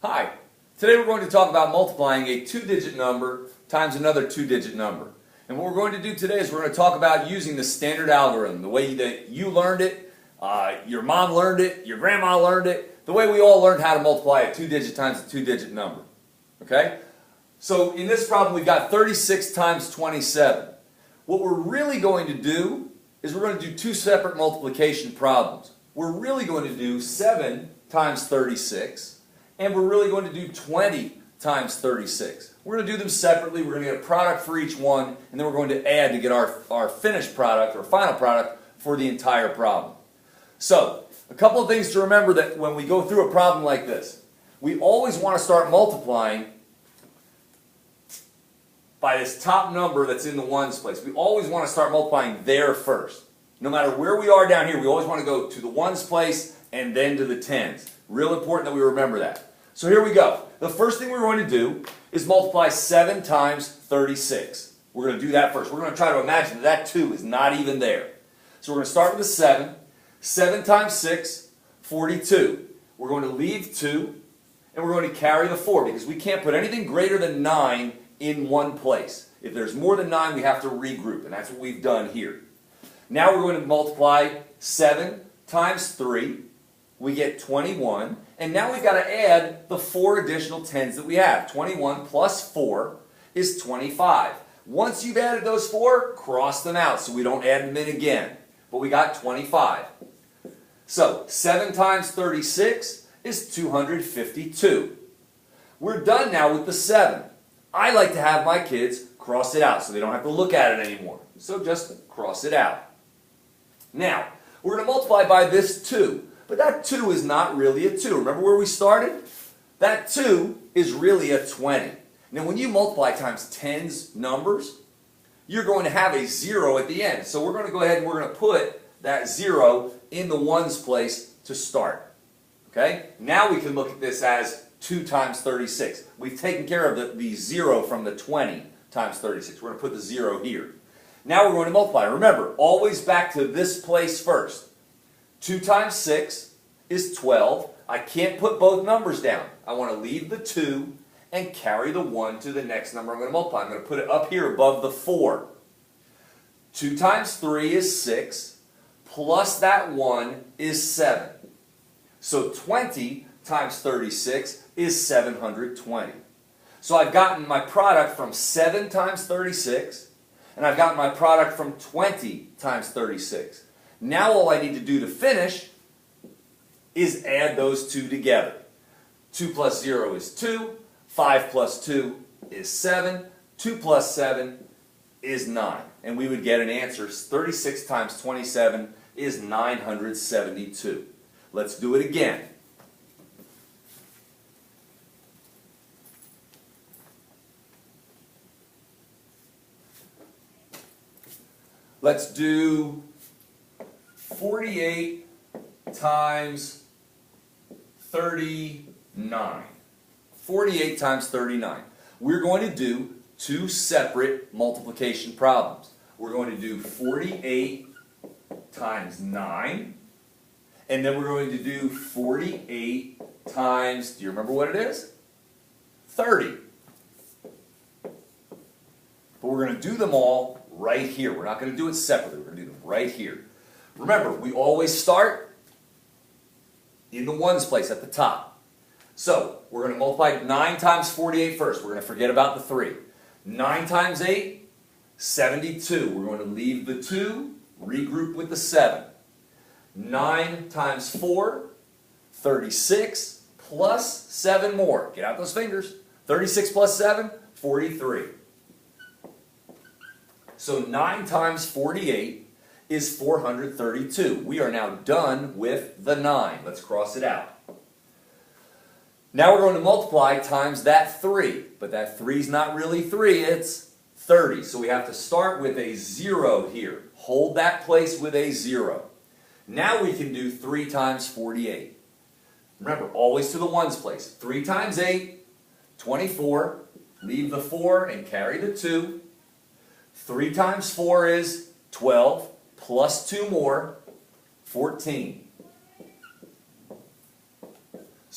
Hi, today we're going to talk about multiplying a two-digit number times another two-digit number. And what we're going to do today is we're going to talk about using the standard algorithm, the way that you learned it, your mom learned it, your grandma learned it, the way we all learned how to multiply a two-digit times a two-digit number. Okay? So in this problem we've got 36 times 27. What we're really going to do is we're going to do two separate multiplication problems. We're really going to do 7 times 36. And we're really going to do 20 times 36. We're going to do them separately. We're going to get a product for each one, and then we're going to add to get our finished product, or final product, for the entire problem. So, a couple of things to remember that when we go through a problem like this, we always want to start multiplying by this top number that's in the ones place. We always want to start multiplying there first. No matter where we are down here, we always want to go to the ones place and then to the tens. Real important that we remember that. So here we go. The first thing we're going to do is multiply 7 times 36. We're going to do that first. We're going to try to imagine that that 2 is not even there. So we're going to start with a 7. 7 times 6, 42. We're going to leave 2, and we're going to carry the 4, because we can't put anything greater than 9 in one place. If there's more than 9, we have to regroup, and that's what we've done here. Now we're going to multiply 7 times 3. We get 21, and now we've got to add the 4 additional 10s that we have. 21 plus 4 is 25. Once you've added those 4, cross them out so we don't add them in again. But we got 25. So 7 times 36 is 252. We're done now with the 7. I like to have my kids cross it out so they don't have to look at it anymore. So just cross it out. Now, we're going to multiply by this 2. But that 2 is not really a 2. Remember where we started? That 2 is really a 20. Now when you multiply times tens numbers, you're going to have a 0 at the end. So we're going to go ahead and we're going to put that 0 in the ones place to start. Okay? Now we can look at this as 2 times 36. We've taken care of the 0 from the 20 times 36. We're going to put the 0 here. Now we're going to multiply. Remember, always back to this place first. 2 times 6 is 12. I can't put both numbers down. I want to leave the 2 and carry the 1 to the next number I'm going to multiply. I'm going to put it up here above the 4. 2 times 3 is 6, plus that 1 is 7. So 20 times 36 is 720. So I've gotten my product from 7 times 36, and I've gotten my product from 20 times 36. Now all I need to do to finish is add those two together. 2 plus 0 is 2. 5 plus 2 is 7. 2 plus 7 is 9. And we would get an answer. 36 times 27 is 972. Let's do it again. Let's do 48 times 39. 48 times 39. We're going to do two separate multiplication problems. We're going to do 48 times 9, and then we're going to do 48 times, do you remember what it is? 30. But we're going to do them all right here. We're not going to do it separately. We're going to do them right here. Remember, we always start in the ones place at the top. So, we're going to multiply 9 times 48 first. We're going to forget about the 3. 9 times 8, 72. We're going to leave the 2, regroup with the 7. 9 times 4, 36, plus 7 more. Get out those fingers. 36 plus 7, 43. So 9 times 48 is 432. We are now done with the 9. Let's cross it out. Now we're going to multiply times that 3. But that 3 is not really 3, it's 30. So we have to start with a 0 here. Hold that place with a 0. Now we can do 3 times 48. Remember, always to the ones place. 3 times 8, 24. Leave the 4 and carry the 2. 3 times 4 is 12. Plus 2 more, 14.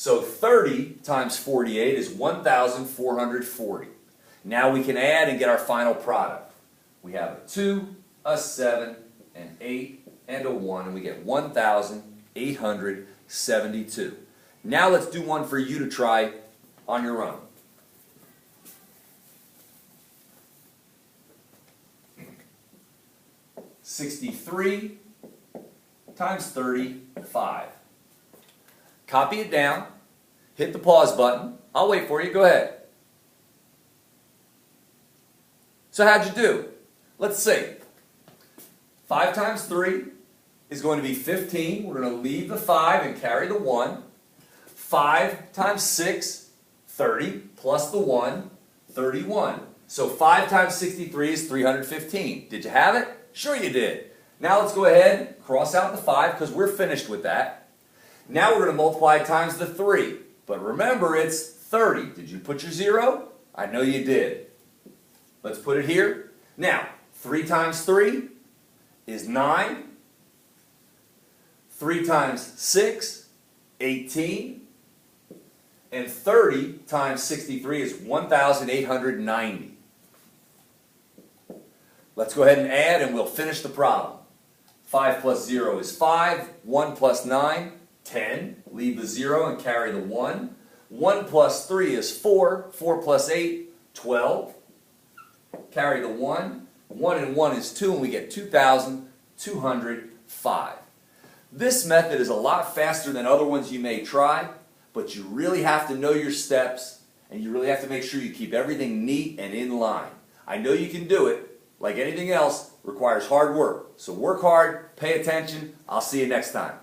So 30 times 48 is 1,440. Now we can add and get our final product. We have a 2, a 7, an 8, and a 1, and we get 1,872. Now let's do one for you to try on your own. $63 times 35. Copy it down. Hit the pause button. I'll wait for you. Go ahead. So how'd you do? Let's see. 5 times 3 is going to be 15. We're going to leave the 5 and carry the 1. 5 times 6, 30, plus the 1, 31. So 5 times 63 is 315. Did you have it? Sure you did. Now let's go ahead, cross out the 5 because we're finished with that. Now we're going to multiply times the 3. But remember, it's 30. Did you put your 0? I know you did. Let's put it here. Now, 3 times 3 is 9. 3 times 6, 18. And 30 times 63 is 1,890. Let's go ahead and add and we'll finish the problem. 5 plus 0 is 5. 1 plus 9, 10. Leave the 0 and carry the 1. 1 plus 3 is 4. 4 plus 8, 12. Carry the 1. 1 and 1 is 2, and we get 2,205. This method is a lot faster than other ones you may try, but you really have to know your steps, and you really have to make sure you keep everything neat and in line. I know you can do it. Like anything else, requires hard work. So work hard, pay attention. I'll see you next time.